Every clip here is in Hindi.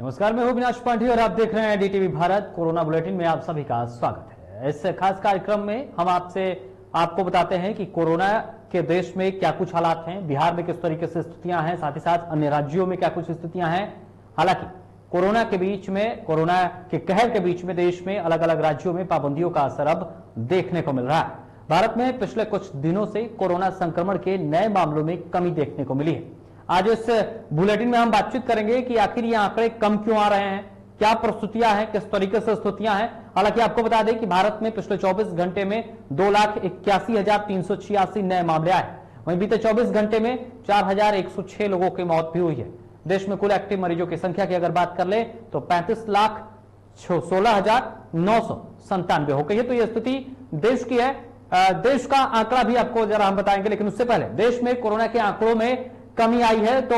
नमस्कार, मैं हूं अविनाश पांडे और आप देख रहे हैं डीटीवी भारत। कोरोना बुलेटिन में आप सभी का स्वागत है। इस खास कार्यक्रम में हम आपको बताते हैं कि कोरोना के देश में क्या कुछ हालात हैं, बिहार में किस तरीके से स्थितियां हैं, साथ ही साथ अन्य राज्यों में क्या कुछ स्थितियां हैं। हालांकि कोरोना के कहर के बीच में देश में अलग अलग राज्यों में पाबंदियों का असर अब देखने को मिल रहा है। भारत में पिछले कुछ दिनों से कोरोना संक्रमण के नए मामलों में कमी देखने को मिली है। आज इस बुलेटिन में हम बातचीत करेंगे कि आखिर ये आंकड़े कम क्यों आ रहे हैं, क्या प्रस्तुतियां हैं, किस तरीके से स्थितियां हैं। हालांकि आपको बता दें कि भारत में पिछले 24 घंटे में 2,81,386 नए मामले आए। वहीं बीते 24 घंटे में 4,106 लोगों की मौत भी हुई है। देश में कुल एक्टिव मरीजों की संख्या की अगर बात कर ले तो 35,16,997 हो गई है। तो यह स्थिति देश की है। देश का आंकड़ा भी आपको जरा हम बताएंगे, लेकिन उससे पहले देश में कोरोना के आंकड़ों में कमी आई है। तो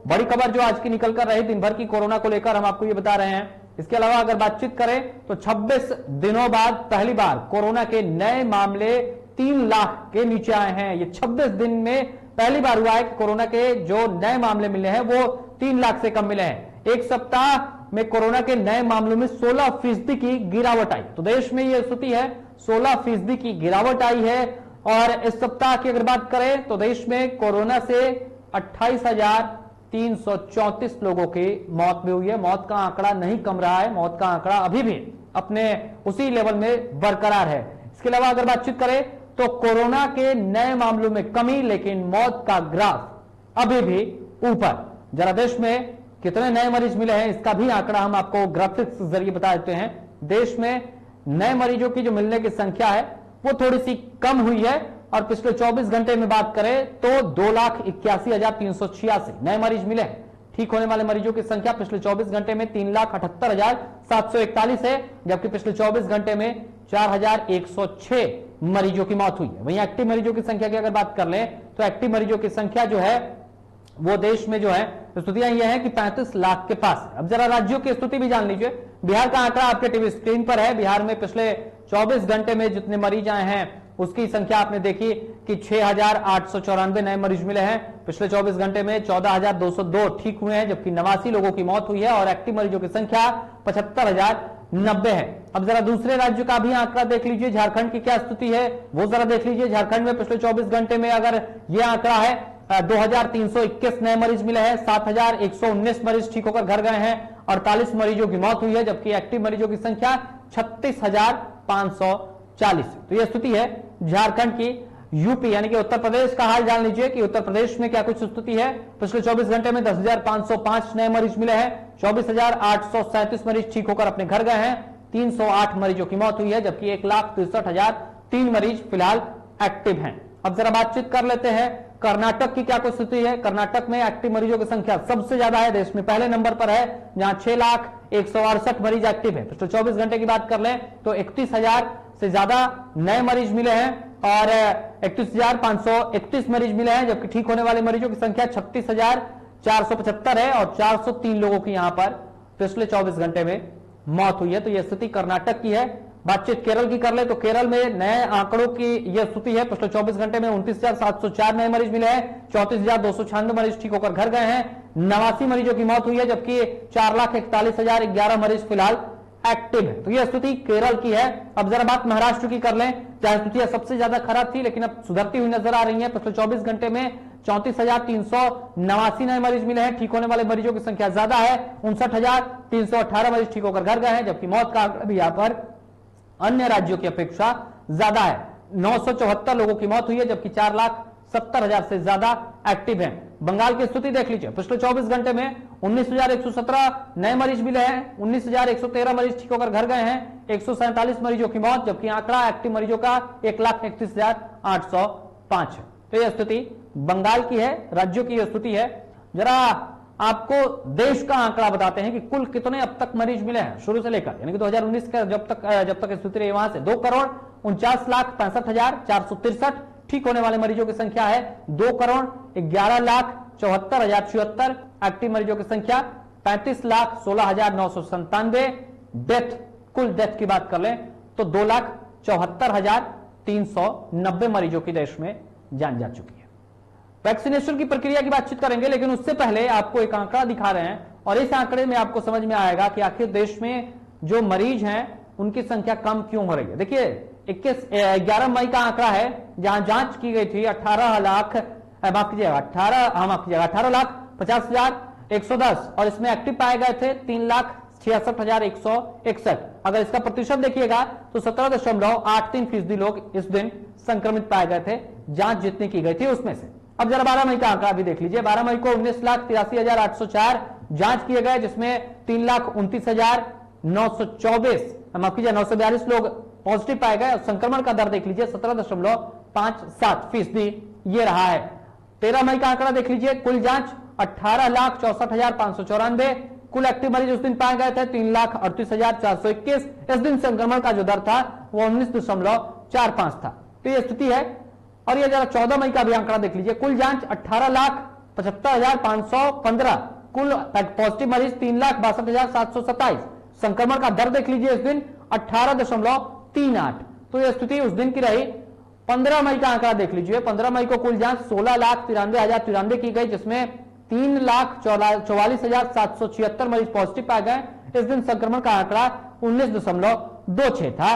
बड़ी खबर जो आज की निकल कर रही दिन भर की कोरोना को लेकर हम आपको ये बता रहे हैं। इसके अलावा अगर बातचीत करें तो 26 दिनों बाद पहली बार कोरोना के नए मामले 3 लाख के नीचे आए हैं। ये 26 दिन में पहली बार हुआ है कि कोरोना के जो नए मामले मिले हैं वो 3 लाख से कम मिले हैं। एक सप्ताह में कोरोना के नए मामलों में 16% की गिरावट आई। तो देश में यह स्थिति है, 16% की गिरावट आई है। और इस सप्ताह की अगर बात करें तो देश में कोरोना से 28,334 लोगों की मौत भी हुई है। मौत का आंकड़ा नहीं कम रहा है, मौत का आंकड़ा अभी भी अपने उसी लेवल में बरकरार है। इसके अलावा अगर बातचीत करें तो कोरोना के नए मामलों में कमी, लेकिन मौत का ग्राफ अभी भी ऊपर। जरा देश में कितने नए मरीज मिले हैं इसका भी आंकड़ा हम आपको ग्राफिक्स के जरिए बता देते हैं। देश में नए मरीजों की जो मिलने की संख्या है वो थोड़ी सी कम हुई है। और पिछले 24 घंटे में बात करें तो 2,81,386 नए मरीज मिले हैं। ठीक होने वाले मरीजों की संख्या पिछले 24 घंटे में 3,78,741 है, जबकि पिछले 24 घंटे में 4,106 मरीजों की मौत हुई है। वहीं एक्टिव मरीजों की संख्या की अगर बात कर लें तो एक्टिव मरीजों की संख्या जो है वो देश में जो है स्थितियां यह है कि 35 लाख के पास है। अब जरा राज्यों की स्थिति भी जान लीजिए। बिहार का आंकड़ा आपके टीवी स्क्रीन पर है। बिहार में पिछले 24 घंटे में जितने मरीज आए हैं उसकी संख्या आपने देखी कि 6,894 नए मरीज मिले हैं। पिछले 24 घंटे में 14,202 ठीक हुए हैं, जबकि 89 लोगों की मौत हुई है। और एक्टिव मरीजों की संख्या 75,090 है। अब जरा दूसरे राज्य का भी आंकड़ा देख लीजिए, झारखंड की क्या स्थिति है वो जरा देख लीजिए। झारखंड में पिछले 24 घंटे में अगर यह आंकड़ा है 2,321 नए मरीज मिले हैं, 7,119 मरीज ठीक होकर घर गए हैं, 48 मरीजों की मौत हुई है, जबकि एक्टिव मरीजों की संख्या 36,540। तो यह स्थिति है झारखंड की। यूपी यानी कि उत्तर प्रदेश का हाल जान लीजिए कि उत्तर प्रदेश में क्या कुछ स्थिति है। पिछले 24 घंटे में 10,505 नए मरीज मिले हैं, 24,837 मरीज ठीक होकर अपने घर गए हैं, 308 मरीजों की मौत हुई है, जबकि 1,63,003 मरीज फिलहाल एक्टिव हैं। अब जरा बातचीत कर लेते हैं कर्नाटक की क्या कुछ स्थिति है। कर्नाटक में एक्टिव मरीजों की संख्या सबसे ज्यादा है, देश में पहले नंबर पर है, जहां 6,168 मरीज एक्टिव है। पिछले 24 घंटे की बात कर लें तो 31,000 से ज्यादा नए मरीज मिले हैं और 31,531 मरीज मिले हैं, जबकि ठीक होने वाले मरीजों की संख्या 36,475 है और 403 लोगों की यहां पर पिछले 24 घंटे में मौत हुई है। तो यह स्थिति कर्नाटक की है। बातचीत केरल की कर ले तो केरल में नए आंकड़ों की यह स्थिति है। पिछले 24 घंटे में 29,704 नए मरीज मिले हैं, 34,296 मरीज ठीक होकर घर गए हैं, 89 मरीजों की मौत हुई है, जबकि 4,41,011 मरीज फिलहाल एक्टिव है। तो यह स्थिति केरल की है। अब जरा बात महाराष्ट्र की कर लें, जहां स्थितियां सबसे ज्यादा खराब थी लेकिन अब सुधरती हुई नजर आ रही है। पिछले 24 घंटे में 34,389 नए मरीज मिले हैं, ठीक होने वाले मरीजों की संख्या ज्यादा है, 59,318 मरीज ठीक होकर घर गए हैं, जबकि मौत का आंकड़ा भी यहां पर अन्य राज्यों की अपेक्षा ज्यादा है। 974 लोगों की मौत हुई है, जबकि 4,70,000 से ज्यादा एक्टिव हैं। बंगाल की स्थिति देख लीजिए। पिछले 24 घंटे में 19,117 नए मरीज मिले हैं, 19,113 मरीज ठीक होकर घर गए हैं, 147 मरीजों की मौत, जबकि आंकड़ा एक्टिव मरीजों का 1,31,805 है। तो यह स्थिति बंगाल की है, राज्यों की यह स्थिति है। जरा आपको देश का आंकड़ा बताते हैं कि कुल कितने अब तक मरीज मिले हैं शुरू से लेकर, यानी कि 2019 का जब तक स्थिति रही वहां से 2,49,65,463 ठीक होने वाले मरीजों की संख्या है, 2,11,74,074 एक्टिव मरीजों की संख्या, 35,16,997 डेथ, कुल डेथ की बात कर लें तो 2,74,390 मरीजों की देश में जान जा चुकी है। वैक्सीनेशन की प्रक्रिया की बातचीत करेंगे, लेकिन उससे पहले आपको एक आंकड़ा दिखा रहे हैं और इस आंकड़े में आपको समझ में आएगा कि आखिर देश में जो मरीज हैं उनकी संख्या कम क्यों हो रही है। देखिए 11 मई का आंकड़ा है जहां जांच की गई थी 18,50,110 और इसमें एक्टिव पाए गए थे 3,66,161। अगर इसका प्रतिशत देखिएगा तो 17.83% लोग इस दिन संक्रमित पाए गए थे जांच जितनी की गई थी उसमें से। अब जरा 12 मई का आंकड़ा भी देख लीजिए। 12 मई को 19,83,804 जांच किए गए जिसमें 3,29,924 माफ कीजिए 942 लोग पॉजिटिव पाए गए और संक्रमण का दर देख लीजिए 17.57% ये रहा है। 13 मई का आंकड़ा देख लीजिए। कुल जांच 18,64,594। कुल एक्टिव मरीज उस दिन पाए गए थे 3,38,421। इस दिन संक्रमण का जो दर था वो 19.45 था। तो ये स्थिति है। और ये जरा 14 मई का भी आंकड़ा देख लीजिए। कुल जांच 18,75,515। कुल पॉजिटिव मरीज 3,62,727। संक्रमण का दर देख लीजिए इस दिन 18.38। तो यह स्थिति उस दिन की रही। 15 मई का आंकड़ा देख लीजिए। 15 मई को कुल जांच 16,93,093 की गई जिसमें 3,44,776 मरीज पॉजिटिव पाए गए। इस दिन संक्रमण का आंकड़ा 19.26 था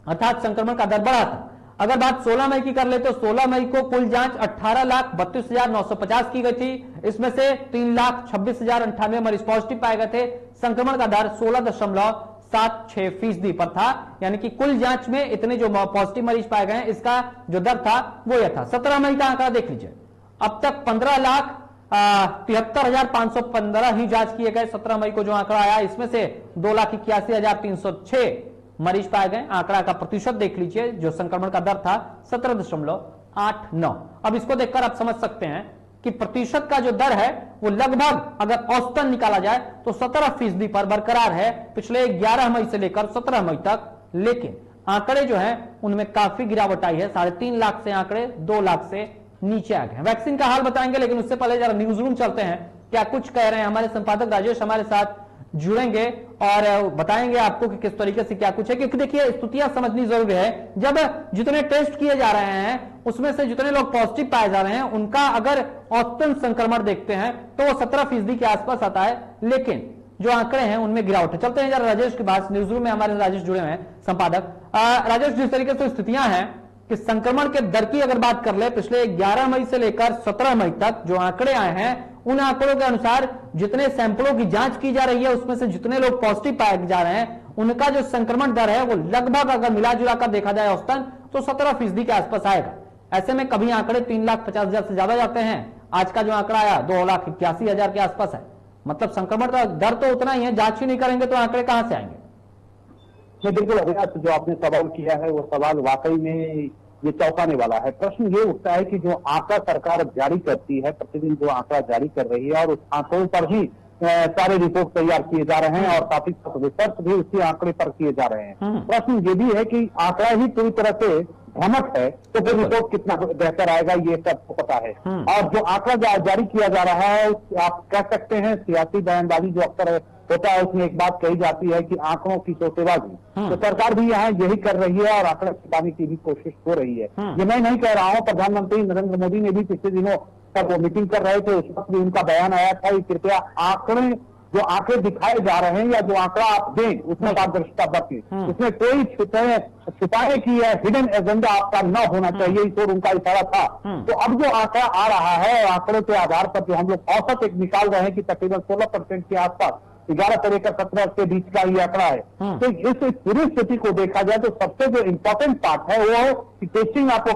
अर्थात संक्रमण का दर बढ़ा था। अगर बात 16 मई की कर ले तो 16 मई को कुल जांच 18,32,950 की गई थी। इसमें से 3,26,098 मरीज पॉजिटिव पाए गए थे। संक्रमण का दर 16.76% पर था। यानी कि कुल जांच में इतने जो पॉजिटिव मरीज पाए गए इसका जो दर था वो यह था। 17 मई का आंकड़ा देख लीजिए। अब तक 15,73,515 ही जांच किए गए। 17 मई को जो आंकड़ा आया इसमें से 2,81,306 मरीज पाए गए। आंकड़ा का प्रतिशत देख लीजिए जो संक्रमण का दर था 17.89। अब इसको देखकर आप समझ सकते हैं कि प्रतिशत का जो दर है वो लगभग अगर औसतन निकाला जाए तो 17% पर बरकरार है पिछले 11 मई से लेकर 17 मई तक। लेकिन आंकड़े जो हैं उनमें काफी गिरावट आई है। 3.5 लाख से आंकड़े 2 लाख से नीचे आ गए। वैक्सीन का हाल बताएंगे लेकिन उससे पहले जरा न्यूज रूम चलते हैं क्या कुछ कह रहे हैं। हमारे संपादक राजेश हमारे साथ जुड़ेंगे और बताएंगे आपको कि किस तरीके से क्या कुछ है। क्योंकि देखिए स्थितियां समझनी जरूरी है। जब जितने टेस्ट किए जा रहे हैं उसमें से जितने लोग पॉजिटिव पाए जा रहे हैं उनका अगर औसतन संक्रमण देखते हैं तो वो 17% के आसपास आता है। लेकिन जो आंकड़े हैं उनमें गिरावट है। चलते हैं जरा राजेश के पास। न्यूज रूम में हमारे राजेश जुड़े हुए हैं संपादक। राजेश जिस तरीके से स्थितियां हैं कि संक्रमण के दर की अगर बात कर ले पिछले 11 मई से लेकर 17 मई तक जो आंकड़े आए हैं उन आंकड़ों के अनुसार जितने सैंपलों की जांच की जा रही है उसमें से जितने लोग पॉजिटिव पाए जा रहे हैं उनका जो संक्रमण दर है वो लगभग अगर मिला जुला कर देखा जाए औसतन तो 17% के आसपास आएगा। ऐसे में कभी आंकड़े 3,50,000 से ज्यादा जाते हैं। आज का जो आंकड़ा आया 2,81,000 के आसपास है। मतलब संक्रमण का दर तो उतना ही है। जांच ही नहीं करेंगे तो आंकड़े कहां से आएंगे। जी बिल्कुल अविनाश, जो आपने सवाल किया है वो सवाल वाकई में ये चौंकाने वाला है। प्रश्न ये उठता है कि जो आंकड़ा सरकार जारी करती है, प्रतिदिन जो आंकड़ा जारी कर रही है और उस आंकड़ों पर ही सारे रिपोर्ट तैयार किए जा रहे हैं और काफी रिसर्च भी उसी आंकड़े पर किए जा रहे हैं। प्रश्न ये भी है कि आंकड़ा ही पूरी तरह से भ्रमक है तो फिर रिपोर्ट कितना बेहतर आएगा ये सबको पता है। और जो आंकड़ा जारी किया जा रहा है आप कह सकते हैं सियासी बयानबाजी जो अक्सर होता है उसमें एक बात कही जाती है कि आंकड़ों की सौदेबाजी। तो सरकार भी यहाँ यही कर रही है और आंकड़ा छिपाने की भी कोशिश हो रही है। ये मैं नहीं कह रहा हूँ, प्रधानमंत्री नरेंद्र मोदी ने भी पिछले दिनों तक वो मीटिंग कर रहे थे उस वक्त भी उनका बयान आया था कि कृपया जो आंकड़े दिखाए जा रहे हैं या जो आंकड़ा आप दें उसमें पारदर्शिता बरतें, उसमें कोई छुपाने की हिडन एजेंडा आपका न होना चाहिए, इस ओर उनका इशारा था। तो अब जो आंकड़ा आ रहा है आंकड़ों के आधार पर जो हम लोग औसत एक निकाल रहे हैं कि तकरीबन 16% के आसपास 11 से लेकर 17 के बीच का ये आंकड़ा है। तो इस पूरी स्थिति को देखा जाए तो सबसे जो इम्पोर्टेंट पार्ट है वो टेस्टिंग आपको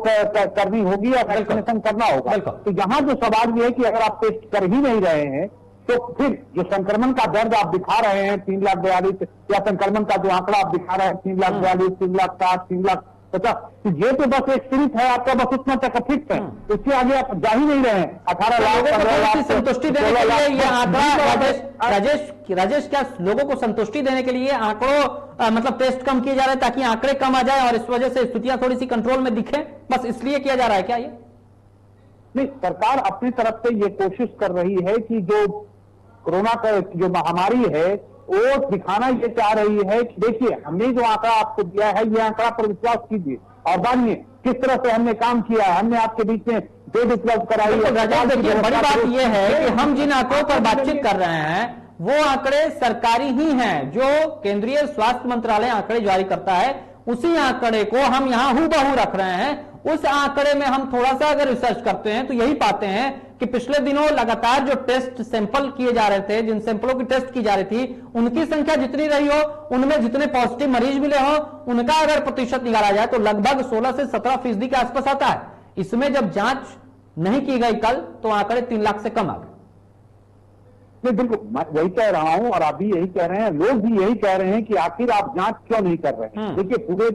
करनी होगी या वैक्सीनेशन करना होगा। तो यहाँ जो सवाल ये है कि अगर आप टेस्ट कर ही नहीं रहे हैं तो फिर जो संक्रमण का दर्द आप दिखा रहे हैं 3,42,000 या संक्रमण का जो आंकड़ा आप दिखा रहे हैं 3,42,000, 3,60,000, 3,50,000 ये तो बस एक सीमित है आपका, बस उतना तक फिक्स है। उसके आगे आप जा ही नहीं रहे हैं। 18 लाख 15 लाख संतुष्टि देने के लिए ये आंकड़ा राजेश क्या लोगों को संतुष्टि देने के लिए आंकड़ों मतलब टेस्ट कम किए जा रहे हैं ताकि आंकड़े कम आ जाए और इस वजह से स्थितियां थोड़ी सी कंट्रोल में दिखे, बस इसलिए किया जा रहा है क्या ये? नहीं, सरकार अपनी तरफ से ये कोशिश कर रही है कि जो कोरोना का जो महामारी है वो दिखाना ये चाह रही है कि देखिए हमने जो आंकड़ा आपको दिया है ये आंकड़ा पर विश्वास कीजिए और जानिए किस तरह से हमने काम किया है। हमने आपके बीच में बेड उपलब्ध कराई है। देखिए बड़ी बात यह है कि हम जिन आंकड़ों पर बातचीत कर रहे हैं वो आंकड़े सरकारी ही हैं, जो केंद्रीय स्वास्थ्य मंत्रालय आंकड़े जारी करता है, उसी आंकड़े को हम यहां हूबहू रख रहे हैं। उस आंकड़े में हम थोड़ा सा अगर रिसर्च करते हैं तो यही पाते हैं कि पिछले दिनों लगातार जो टेस्ट सैंपल किए जा रहे थे, जिन सैंपलों की टेस्ट की जा रही थी, उनकी संख्या जितनी रही हो, उनमें जितने पॉजिटिव मरीज मिले हो, उनका अगर प्रतिशत निकाला जाए तो लगभग 16 से 17% के आसपास आता है। इसमें जब जांच नहीं की गई कल, तो आंकड़े 3 लाख से कम आ गए। नहीं, बिल्कुल मैं वही कह रहा हूं और आप भी यही कह रहे हैं, लोग भी यही कह रहे हैं कि आखिर आप जांच क्यों नहीं कर रहे हैं। देखिए, पूरे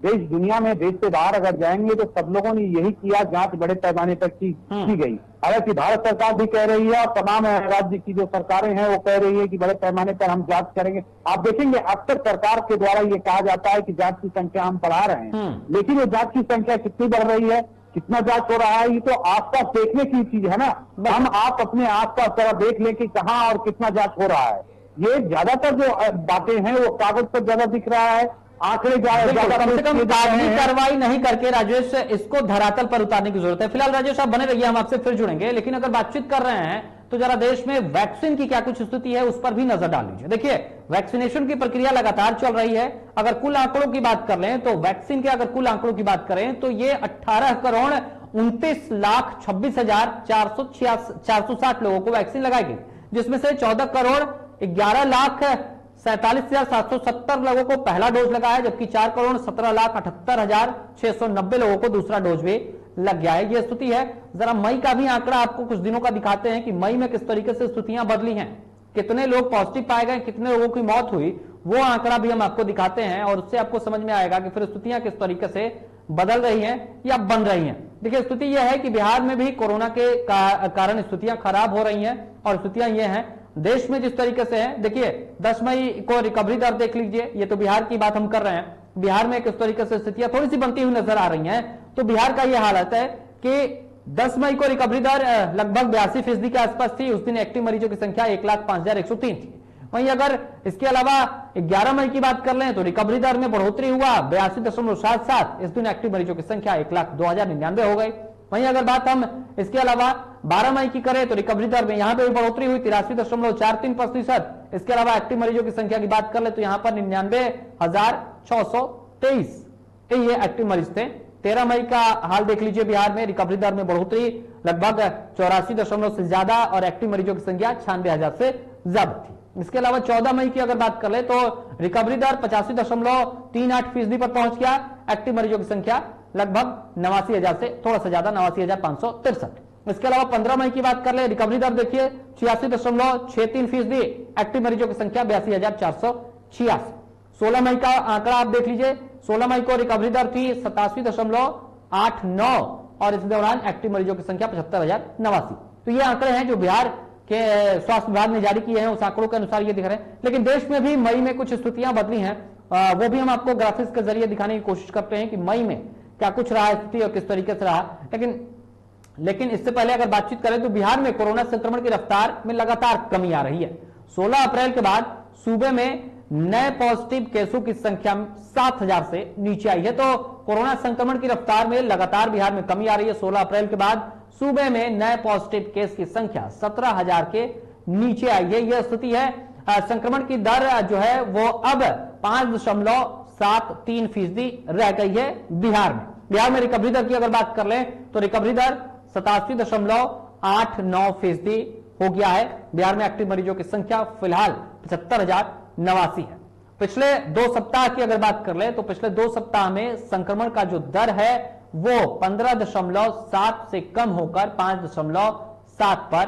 देश दुनिया में, देश से बाहर अगर जाएंगे तो सब लोगों ने यही किया, जांच बड़े पैमाने पर की गई। हालांकि भारत सरकार भी कह रही है और तमाम राज्य की जो सरकारें हैं वो कह रही है कि बड़े पैमाने पर हम जांच करेंगे। आप देखेंगे अक्सर सरकार के द्वारा ये कहा जाता है कि जांच की संख्या हम बढ़ा रहे हैं, लेकिन ये जांच की संख्या कितनी बढ़ रही है, कितना जांच हो रहा है, ये तो आसपास देखने की चीज है ना। हम आप अपने आसपास जरा देख लें कि कहां और कितना जांच हो रहा है। ये ज्यादातर जो बातें हैं वो कागज पर ज्यादा दिख रहा है, आंकड़े ज्यादा। कम से कम कागजी कार्रवाई नहीं करके राजेश, इसको धरातल पर उतारने की जरूरत है। फिलहाल राजेश आप बने रहिए, हम आपसे फिर जुड़ेंगे, लेकिन अगर बातचीत कर रहे हैं तो जरा देश में वैक्सीन की क्या कुछ स्थिति है उस पर भी नजर डाल लीजिए। देखिए, वैक्सीनेशन की प्रक्रिया लगातार चल रही है। अगर कुल आंकड़ों की बात कर लें तो वैक्सीन के अगर कुल आंकड़ों की बात करें तो ये 18,29,460 लोगों को वैक्सीन लगाई गई, जिसमें से 14,11,47,770 लोगों को पहला डोज लगा है, जबकि 4,17,78,690 लोगों को दूसरा डोज भी लग गया है। यह स्थिति है। जरा मई का भी आंकड़ा आपको कुछ दिनों का दिखाते हैं कि मई में किस तरीके से स्थितियां बदली हैं, कितने लोग पॉजिटिव पाए गए, कितने लोगों की मौत हुई, वो आंकड़ा भी हम आपको दिखाते हैं और उससे आपको समझ में आएगा कि फिर स्थितियां किस तरीके से बदल रही हैं या बन रही हैं। देखिए, स्थिति यह है कि बिहार में भी कोरोना के कारण स्थितियां खराब हो रही हैं और स्थितियां ये हैं देश में जिस तरीके से है। देखिए, 10 मई को रिकवरी दर देख लीजिए, ये तो बिहार की बात हम कर रहे हैं। बिहार में किस तरीके से स्थितियां थोड़ी सी बनती हुई नजर आ रही हैं। तो बिहार का यह हालत है कि 10 मई को रिकवरी दर लगभग 82% के आसपास थी। उस दिन एक्टिव मरीजों की संख्या 1,05,103 थी। वहीं अगर इसके अलावा 11 मई की बात कर लें तो रिकवरी दर में बढ़ोतरी हुआ 82.77। इस दिन एक्टिव मरीजों की संख्या 1,02,099 हो गई। वहीं अगर बात हम इसके अलावा 12 मई की करें तो रिकवरी दर में यहां पे भी बढ़ोतरी हुई 83.43%। इसके अलावा एक्टिव मरीजों की संख्या की बात कर ले तो यहां पर 99,623 ये एक्टिव मरीज थे। 13 मई का हाल देख लीजिए, बिहार में रिकवरी दर में बढ़ोतरी लगभग 84 से ज्यादा और एक्टिव मरीजों की संख्या 96,000 से ज्यादा थी। इसके अलावा 14 मई की अगर बात कर ले तो रिकवरी दर 85.38% पर पहुंच गया। एक्टिव मरीजों की संख्या लगभग 89,000 से थोड़ा सा ज्यादा, 89,563। इसके अलावा 15 मई की बात कर ले, रिकवरी दर देखिए 86.63%, एक्टिव मरीजों की संख्या 82,486। 16 मई का आंकड़ा आप देख लीजिए, 16 मई को रिकवरी दर थी 87.89 और इस दौरान एक्टिव मरीजों की संख्या 75,089। तो ये आंकड़े हैं जो बिहार के स्वास्थ्य विभाग ने जारी किए हैं, उस आंकड़ों के अनुसार ये दिख रहे हैं। लेकिन देश में भी मई में कुछ स्थितियां बदली हैं, वो भी हम आपको ग्राफिक्स के जरिए दिखाने की कोशिश करते हैं कि मई में क्या कुछ रहा स्थिति और किस तरीके से रहा। लेकिन इससे पहले अगर बातचीत करें तो बिहार में कोरोना संक्रमण की रफ्तार में लगातार कमी आ रही है। 16 अप्रैल के बाद सूबे में नए पॉजिटिव केसों की संख्या 7,000 से नीचे आई है। तो कोरोना संक्रमण की रफ्तार में लगातार बिहार में कमी आ रही है। 16 अप्रैल के बाद सूबे में नए पॉजिटिव केस की संख्या 17,000 के नीचे आई है। यह स्थिति है। संक्रमण की दर जो है वो अब 5.73% रह गई है बिहार में। बिहार में रिकवरी दर की अगर बात कर लें तो रिकवरी दर 87.89% हो गया है। बिहार में एक्टिव मरीजों की संख्या फिलहाल 75,089 है। पिछले 2 सप्ताह की अगर बात कर ले तो पिछले 2 सप्ताह में संक्रमण का जो दर है वो 15.7 से कम होकर 5.7 पर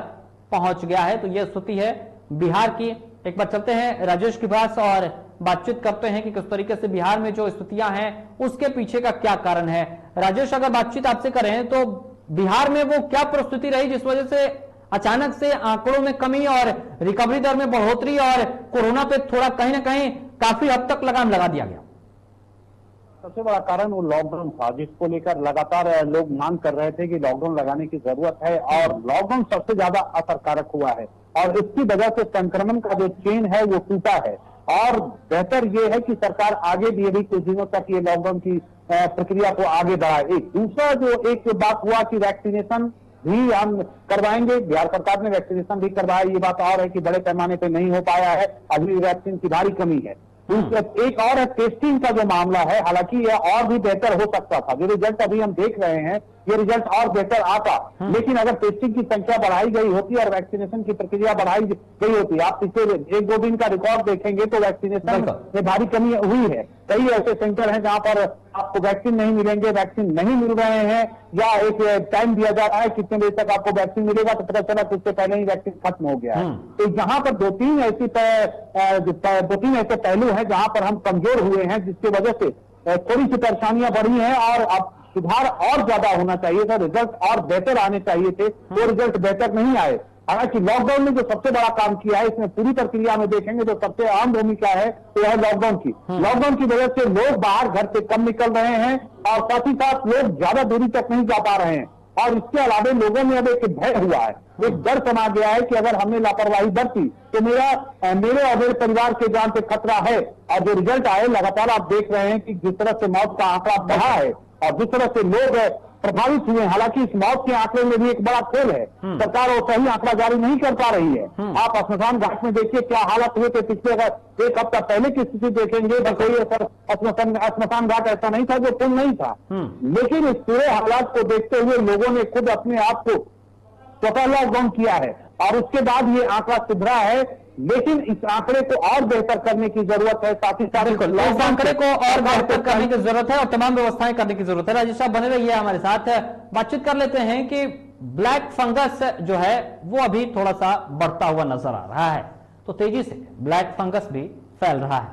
पहुंच गया है। तो यह स्थिति है बिहार की। एक बार चलते हैं राजेश के पास और बातचीत करते हैं कि किस तरीके से बिहार में जो स्थितियां हैं उसके पीछे का क्या कारण है। राजेश, अगर बातचीत आपसे करें तो बिहार में वो क्या परिस्थिति रही जिस वजह से अचानक से आंकड़ों में कमी और रिकवरी दर में बढ़ोतरी और कोरोना पे थोड़ा कहीं ना कहीं काफी हद तक लगाम लगा दिया गया? सबसे बड़ा कारण वो लॉकडाउन था, जिसको लेकर लगातार लोग मांग कर रहे थे कि लॉकडाउन लगाने की जरूरत है और लॉकडाउन सबसे ज्यादा असरकारक हुआ है और इसकी वजह से संक्रमण का जो चेन है वो टूटा है। और बेहतर ये है कि सरकार आगे भी अभी कुछ दिनों तक ये लॉकडाउन की प्रक्रिया को आगे बढ़ाए। एक दूसरा जो एक बात हुआ कि वैक्सीनेशन भी हम करवाएंगे। बिहार सरकार ने वैक्सीनेशन भी करवाया, ये बात और है कि बड़े पैमाने पे नहीं हो पाया है, अभी वैक्सीन की भारी कमी है। एक और है टेस्टिंग का जो मामला है, हालांकि यह और भी बेहतर हो सकता था। जो रिजल्ट अभी हम देख रहे हैं ये रिजल्ट और बेहतर आता, लेकिन अगर टेस्टिंग की संख्या बढ़ाई गई होती और वैक्सीनेशन की प्रक्रिया बढ़ाई गई होती, आप पिछले 1-2 दिन का रिकॉर्ड देखेंगे तो वैक्सीनेशन में भारी कमी हुई है। कई ऐसे सेंटर हैं जहां पर आपको वैक्सीन नहीं मिलेंगे, वैक्सीन नहीं मिल रहे हैं, या एक टाइम दिया जा रहा है कितने बजे तक आपको वैक्सीन मिलेगा, तो पता चला कि उससे पहले ही वैक्सीन खत्म हो गया है। तो यहाँ पर दो तीन ऐसे पहलू हैं जहां पर हम कमजोर हुए हैं, जिसकी वजह से थोड़ी सी परेशानियां बढ़ी हैं और अब सुधार और ज्यादा होना चाहिए था, रिजल्ट और बेहतर आने चाहिए थे, वो रिजल्ट बेहतर नहीं आए। हालांकि लॉकडाउन ने जो सबसे बड़ा काम किया है, इसमें पूरी प्रक्रिया में देखेंगे तो सबसे अहम भूमिका है तो यह लॉकडाउन की। लॉकडाउन की वजह से लोग बाहर घर से कम निकल रहे हैं और साथ ही साथ लोग ज्यादा दूरी तक नहीं जा पा रहे हैं, और इसके अलावा लोगों में अब एक भय हुआ है, एक डर समा गया है कि अगर हमने लापरवाही बरती तो मेरे और मेरे परिवार के जान पे खतरा है। और जो रिजल्ट आए लगातार आप देख रहे हैं कि जिस तरह से मौत का आंकड़ा बढ़ा है और जिस तरह से लोग प्रभावित हुए, हालांकि इस मौत के आंकड़े में भी एक बड़ा खेल है, सरकार वो सही आंकड़ा जारी नहीं कर पा रही है। आप स्मशान घाट में देखिए क्या हालत हुए थे, पिछले अगर 1 हफ्ता पहले की स्थिति देखेंगे तो कोई स्मशान घाट ऐसा नहीं था जो पुल नहीं था, लेकिन इस पूरे हालात को देखते हुए लोगों ने खुद अपने आप को स्वतः लॉकडाउन किया है और उसके बाद ये आंकड़ा सुधरा है, लेकिन इस आंकड़े को और बेहतर करने की जरूरत है। साथ ही साथ इस आंकड़े को और बेहतर करने की जरूरत है और तमाम व्यवस्थाएं करने की जरूरत है। राजेश साहब बने रहिए हमारे साथ, बातचीत कर लेते हैं कि ब्लैक फंगस जो है वो अभी थोड़ा सा बढ़ता हुआ नजर आ रहा है, तो तेजी से ब्लैक फंगस भी फैल रहा है।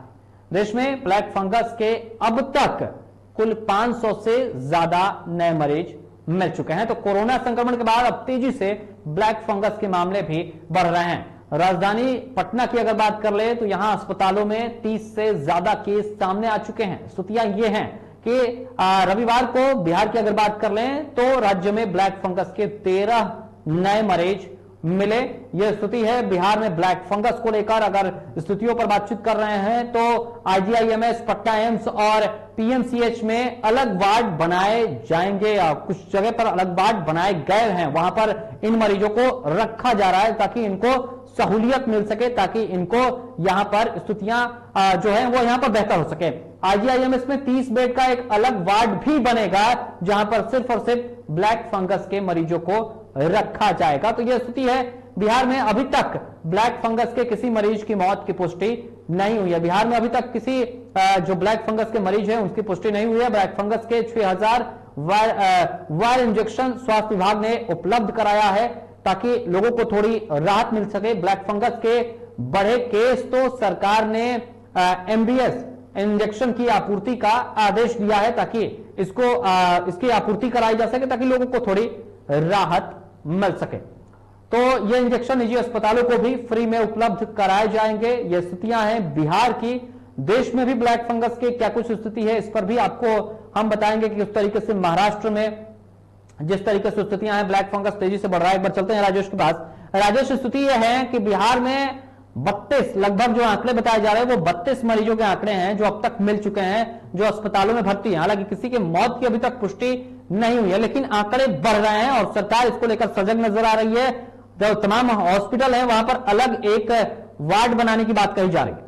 देश में ब्लैक फंगस के अब तक कुल 500 से ज्यादा नए मरीज मिल चुके हैं, तो कोरोना संक्रमण के बाद अब तेजी से ब्लैक फंगस के मामले भी बढ़ रहे हैं। राजधानी पटना की अगर बात कर ले तो यहां अस्पतालों में 30 से ज्यादा केस सामने आ चुके हैं। स्थितियां ये हैं कि रविवार को बिहार की अगर बात कर लें तो राज्य में ब्लैक फंगस के 13 नए मरीज मिले। यह स्थिति है बिहार में ब्लैक फंगस को लेकर। अगर स्थितियों पर बातचीत कर रहे हैं तो आईजीआईएमएस, पटना एम्स और पीएमसीएच में अलग वार्ड बनाए जाएंगे या कुछ जगह पर अलग वार्ड बनाए गए हैं, वहां पर इन मरीजों को रखा जा रहा है ताकि इनको सहूलियत मिल सके, ताकि इनको यहां पर स्थितियां जो है वो यहां पर बेहतर हो सके। आईजीआईएमएस में 30 बेड का एक अलग वार्ड भी बनेगा जहां पर सिर्फ और सिर्फ ब्लैक फंगस के मरीजों को रखा जाएगा। तो यह स्थिति है बिहार में। अभी तक ब्लैक फंगस के किसी मरीज की मौत की पुष्टि नहीं हुई है। बिहार में अभी तक किसी जो ब्लैक फंगस के मरीज हैं उसकी पुष्टि नहीं हुई है। ब्लैक फंगस के 6000 वायर इंजेक्शन स्वास्थ्य विभाग ने उपलब्ध कराया है ताकि लोगों को थोड़ी राहत मिल सके। ब्लैक फंगस के बढ़े केस तो सरकार ने एमबीएस इंजेक्शन की आपूर्ति का आदेश दिया है ताकि इसकी आपूर्ति कराई जा सके ताकि लोगों को थोड़ी राहत मिल सके। तो ये इंजेक्शन निजी अस्पतालों को भी फ्री में उपलब्ध कराए जाएंगे। ये स्थितियां हैं बिहार की। देश में भी ब्लैक फंगस की क्या कुछ स्थिति है इस पर भी आपको हम बताएंगे कि उस तरीके से महाराष्ट्र में जिस तरीके से स्थितियां हैं ब्लैक फंगस तेजी से बढ़ रहा है। एक बार चलते हैं राजेश के पास। राजेश, स्थिति यह है कि बिहार में 32 लगभग जो आंकड़े बताए जा रहे हैं वो 32 मरीजों के आंकड़े हैं जो अब तक मिल चुके हैं जो अस्पतालों में भर्ती हैं। हालांकि किसी के मौत की अभी तक पुष्टि नहीं हुई है, लेकिन आंकड़े बढ़ रहे हैं और सरकार इसको लेकर सजग नजर आ रही है। जो तमाम हॉस्पिटल है वहां पर अलग एक वार्ड बनाने की बात कही जा रही है।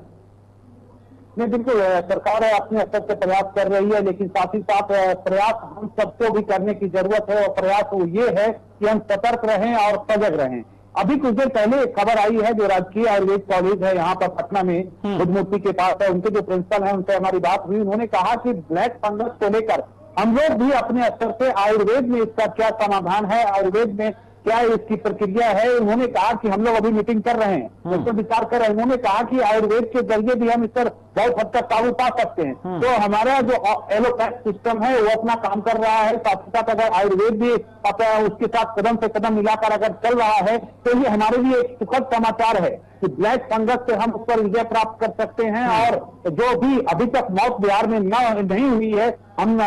नहीं, बिल्कुल सरकार अपने स्तर से प्रयास कर रही है, लेकिन साथ ही साथ प्रयास हम सबको भी करने की जरूरत है और प्रयास वो ये है कि हम सतर्क रहें और सजग रहें। अभी कुछ देर पहले एक खबर आई है जो राजकीय आयुर्वेद कॉलेज है यहाँ पर पटना में बुद्धमूर्ति के पास है, उनके जो प्रिंसिपल है उनसे हमारी बात हुई। उन्होंने कहा कि ब्लैक फंगस को लेकर हम लोग भी अपने स्तर से आयुर्वेद में इसका क्या समाधान है, आयुर्वेद में क्या इसकी प्रक्रिया है, उन्होंने कहा कि हम लोग अभी मीटिंग कर रहे हैं, उस पर विचार कर रहे हैं। उन्होंने कहा कि आयुर्वेद के जरिए भी हम इस पर बहुत हद तक काबू पा सकते हैं। तो हमारा जो एलोपैथ सिस्टम है वो अपना काम कर रहा है, साथ ही साथ अगर आयुर्वेद भी उसके साथ कदम से कदम मिलाकर अगर चल रहा है तो ये हमारे लिए एक सुखद समाचार है कि ब्लैक फंगस से हम उस पर विजय प्राप्त कर सकते हैं। और जो भी अभी तक मौत बिहार में नहीं हुई है, हम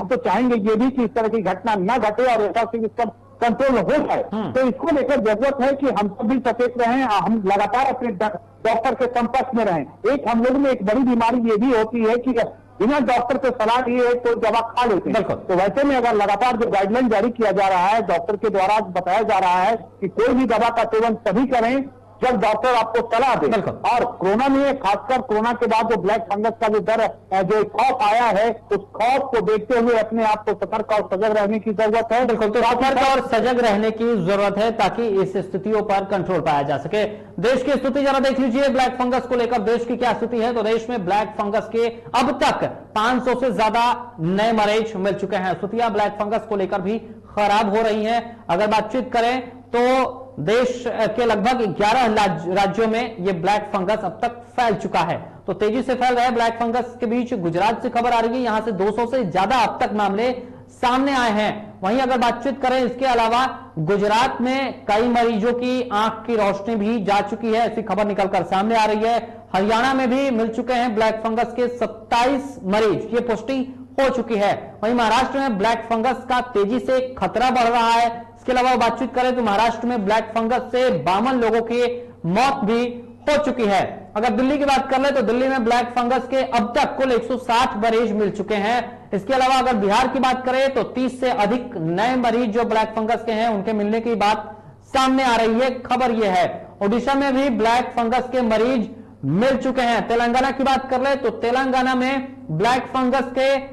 तो चाहेंगे ये भी कि इस तरह की घटना न घटे और ऐसा सिस्टम कंट्रोल हो जाए। तो इसको लेकर जरूरत है कि हम सब भी सचेत रहें, हम लगातार अपने डॉक्टर के संपर्क में रहें। एक हम लोग में एक बड़ी बीमारी ये भी होती है कि बिना डॉक्टर के सलाह दिए कोई दवा खा लेते हैं। तो वैसे में अगर लगातार जो गाइडलाइन जारी किया जा रहा है, डॉक्टर के द्वारा बताया जा रहा है कि कोई भी दवा का सेवन तभी करें जब डॉक्टर आपको सलाह दे। और कोरोना में, खासकर कोरोना के बाद जो ब्लैक फंगस का जो डर, जो खौफ आया है, उस खौफ को देखते हुए अपने आप को सतर्क और सजग रहने की जरूरत है। बिल्कुल, तो सतर्क और सजग रहने की जरूरत है ताकि इस स्थितियों पर कंट्रोल पाया जा सके। देश की स्थिति जरा देख लीजिए, ब्लैक फंगस को लेकर देश की क्या स्थिति है। तो देश में ब्लैक फंगस के अब तक 500 से ज्यादा नए मरीज मिल चुके हैं। स्थितियां ब्लैक फंगस को लेकर भी खराब हो रही हैं। अगर बातचीत करें तो देश के लगभग 11 राज्यों में यह ब्लैक फंगस अब तक फैल चुका है। तो तेजी से फैल रहा है ब्लैक फंगस के बीच गुजरात से खबर आ रही है, यहां से 200 से ज्यादा अब तक मामले सामने आए हैं। वहीं अगर बातचीत करें इसके अलावा गुजरात में कई मरीजों की आंख की रोशनी भी जा चुकी है, ऐसी खबर निकलकर सामने आ रही है। हरियाणा में भी मिल चुके हैं ब्लैक फंगस के 27 मरीज, ये पुष्टि हो चुकी है। वहीं महाराष्ट्र में ब्लैक फंगस का तेजी से खतरा बढ़ रहा है। इसके अलावा बातचीत करें तो महाराष्ट्र में ब्लैक फंगस से 52 लोगों की मौत भी हो चुकी है। अगर दिल्ली की बात कर ले तो दिल्ली में ब्लैक फंगस के अब तक कुल 160 मरीज मिल चुके हैं। इसके अलावा अगर बिहार की बात करें तो 30 से अधिक नए मरीज जो ब्लैक फंगस के हैं उनके मिलने की बात सामने आ रही है। खबर यह है ओडिशा में भी ब्लैक फंगस के मरीज मिल चुके हैं। तेलंगाना की बात कर ले तो तेलंगाना में ब्लैक फंगस के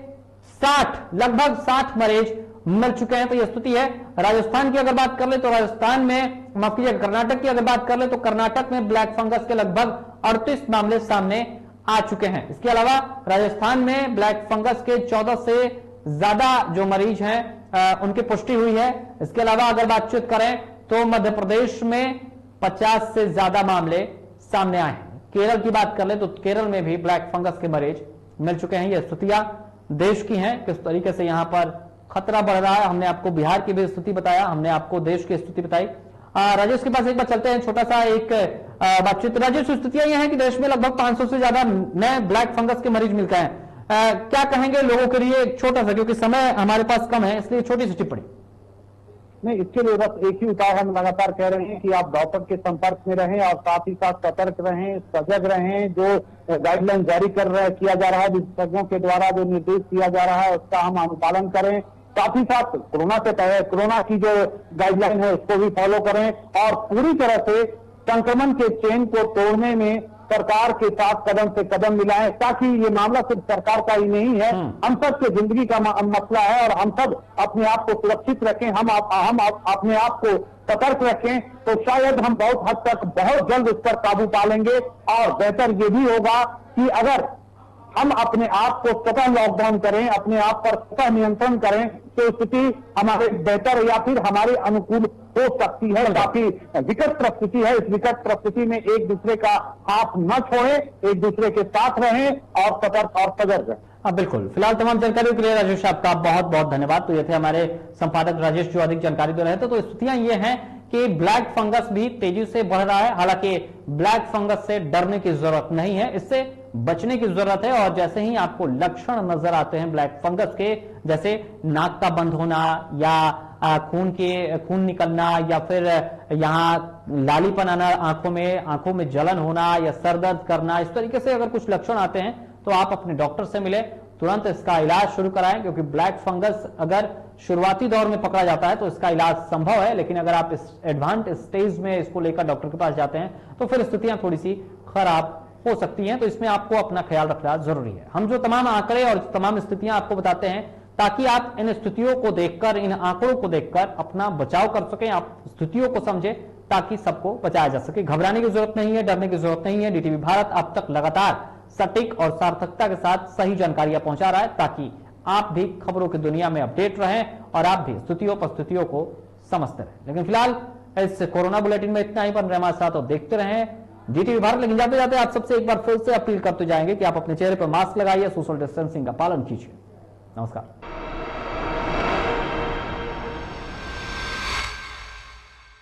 लगभग 60 मरीज मिल चुके हैं। तो यह स्थिति है। राजस्थान की अगर बात कर ले तो राजस्थान में, माफ कीजिए, कर्नाटक की अगर बात कर ले तो कर्नाटक में ब्लैक फंगस के लगभग 38 मामले सामने आ चुके हैं। इसके अलावा राजस्थान में ब्लैक फंगस के 14 से ज्यादा जो मरीज हैं उनकी पुष्टि हुई है। इसके अलावा अगर बातचीत करें तो मध्य प्रदेश में 50 से ज्यादा मामले सामने आए हैं। केरल की बात कर ले तो केरल में भी ब्लैक फंगस के मरीज मिल चुके हैं। ये स्थितियां देश की हैं, किस तरीके से यहां पर खतरा बढ़ रहा है। हमने आपको बिहार की भी स्थिति बताया, हमने आपको देश की स्थिति बताई। राजेश के पास एक बार चलते हैं, छोटा सा एक बातचीत। राजेश, स्थितियां यह है कि देश में लगभग 500 से ज्यादा नए ब्लैक फंगस के मरीज मिल गए हैं। क्या कहेंगे लोगों के लिए, छोटा सा, क्योंकि समय हमारे पास कम है इसलिए छोटी सी टिप्पणी। नहीं, इसके लिए बस एक ही उपाय हम लगातार कह रहे हैं कि आप डॉक्टर के संपर्क में रहें और साथ ही साथ सतर्क रहें, सजग रहें। जो गाइडलाइन जारी किया जा रहा है, विशेषज्ञों के द्वारा जो निर्देश दिया जा रहा है उसका हम अनुपालन करें। साथ ही साथ कोरोना की जो गाइडलाइन है उसको भी फॉलो करें और पूरी तरह से संक्रमण के चेन को तोड़ने में सरकार के साथ कदम से कदम मिलाएं, ताकि ये मामला सिर्फ सरकार का ही नहीं है, हम सब के जिंदगी का मसला है और हम सब अपने आप को सुरक्षित रखें, हम अपने आप को सतर्क रखें, तो शायद हम बहुत हद तक बहुत जल्द इस पर काबू पा लेंगे। और बेहतर ये भी होगा कि अगर हम अपने आप को स्वतः लॉकडाउन करें, अपने आप पर स्वतः नियंत्रण करें, तो स्थिति हमारे बेहतर या फिर हमारे अनुकूल हो सकती है। काफी विकट परिस्थिति है, इस विकट परिस्थिति में एक दूसरे का हाथ न छोड़ें, एक दूसरे के साथ रहें और सतर्क और सजग रहें। हाँ बिल्कुल। फिलहाल तमाम जानकारियों के लिए राजेश आपका बहुत बहुत धन्यवाद। तो ये थे हमारे संपादक राजेश जो अधिक जानकारी दे रहे थे। तो स्थितियां ये हैं कि ब्लैक फंगस भी तेजी से बढ़ रहा है। हालांकि ब्लैक फंगस से डरने की जरूरत नहीं है, इससे बचने की जरूरत है। और जैसे ही आपको लक्षण नजर आते हैं ब्लैक फंगस के, जैसे नाक का बंद होना या खून निकलना या फिर यहां लालीपन आना आंखों में जलन होना या सर दर्द करना, इस तरीके से अगर कुछ लक्षण आते हैं तो आप अपने डॉक्टर से मिले, तुरंत इसका इलाज शुरू कराएं। क्योंकि ब्लैक फंगस अगर शुरुआती दौर में पकड़ा जाता है तो इसका इलाज संभव है, लेकिन अगर आप इस एडवांस स्टेज में इसको लेकर डॉक्टर के पास जाते हैं तो फिर स्थितियां थोड़ी सी खराब हो सकती हैं। तो इसमें आपको अपना ख्याल रखना जरूरी है। हम जो तमाम आंकड़े और तमाम स्थितियां आपको बताते हैं ताकि आप इन स्थितियों को देखकर, इन आंकड़ों को देखकर अपना बचाव कर सकें, आप स्थितियों को समझें ताकि सबको बचाया जा सके। घबराने की जरूरत नहीं है, डरने की जरूरत नहीं है। डीटीवी भारत अब तक लगातार सटीक और सार्थकता के साथ सही जानकारियां पहुंचा रहा है ताकि आप भी खबरों की दुनिया में अपडेट रहें और आप भी स्थितियों परिस्थितियों को समझते रहें। लेकिन फिलहाल इस कोरोना बुलेटिन में इतना ही। पर हमारे साथ और देखते रहें डीटीवी भारत। लेकिन जाते जाते आप सबसे एक बार फिर से अपील करते जाएंगे कि आप अपने चेहरे पर मास्क लगाइए, सोशल डिस्टेंसिंग का पालन कीजिए। नमस्कार।